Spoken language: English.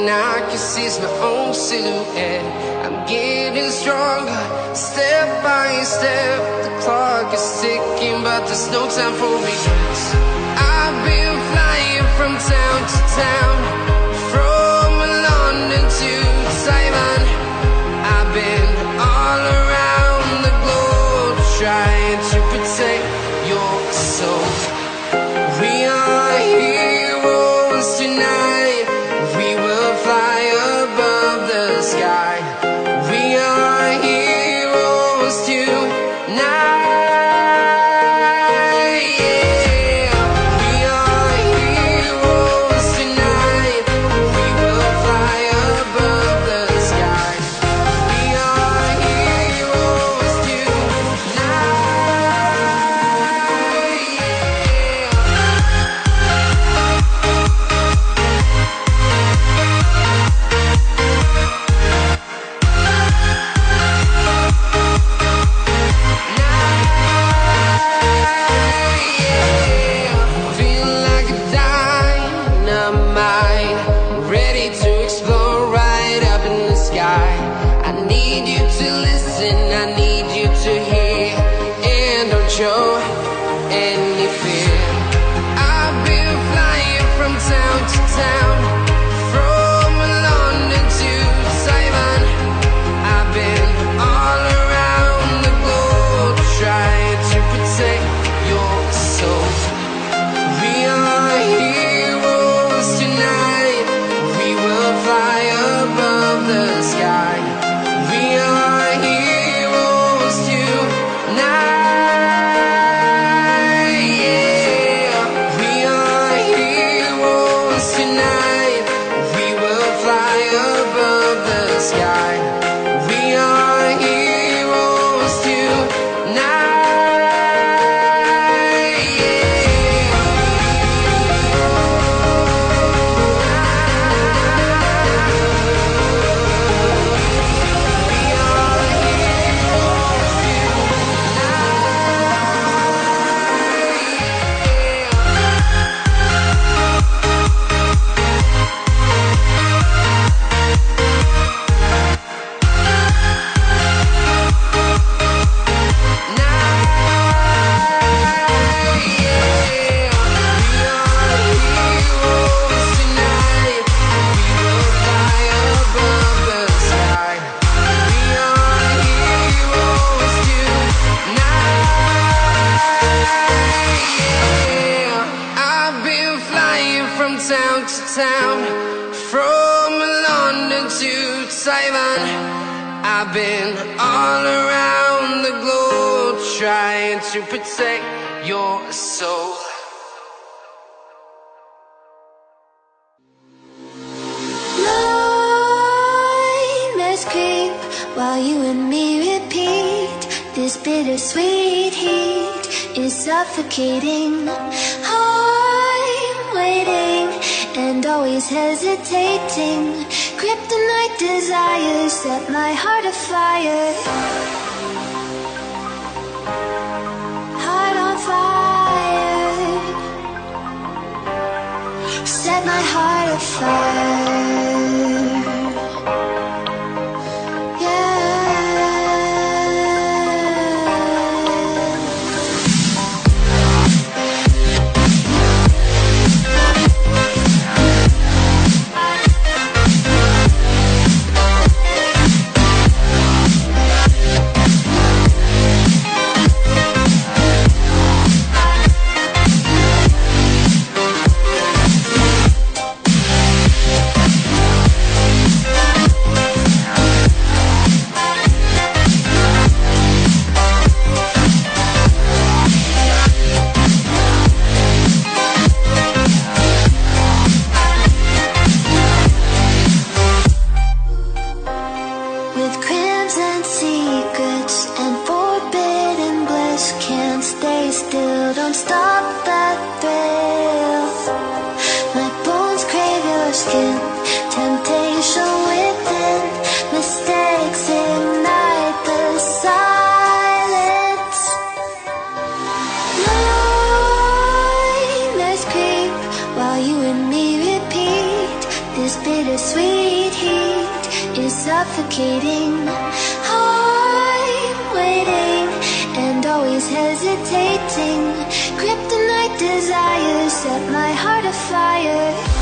I can see is my own silhouette. I'm getting stronger, step by step. The clock is ticking, but there's no time for regrets. I've been flying from town to town, from London to Taiwan. I've been all around the globe, trying to protect your soul. We are heroes tonight. We will fly above the sky. We are heroes tonight. Yeah. We are heroes tonight. We will fly above the sky. We are heroes tonight. Feel like a dynamite, ready to explode right up in the sky. I need you to listen, I need you to hear, and don't show any fear. I've been flying from town to town, from London to Taiwan. I've been all around the globe, trying to protect your soul. We are heroes tonight. We will fly above the sky. We are heroes tonight. Yeah. We are heroes tonight. We will fly above the sky. We are heroes tonight. I've been flying from town to town, from London to Taiwan. I've been all around the globe, trying to protect your soul. Nightmares creep while you and me repeat. This bittersweet heat is suffocating. I'm waiting and always hesitating. Kryptonite desires set my heart afire. Heart on fire. Set my heart afire. suffocating. I'm waiting and always hesitating. Kryptonite desires set my heart afire.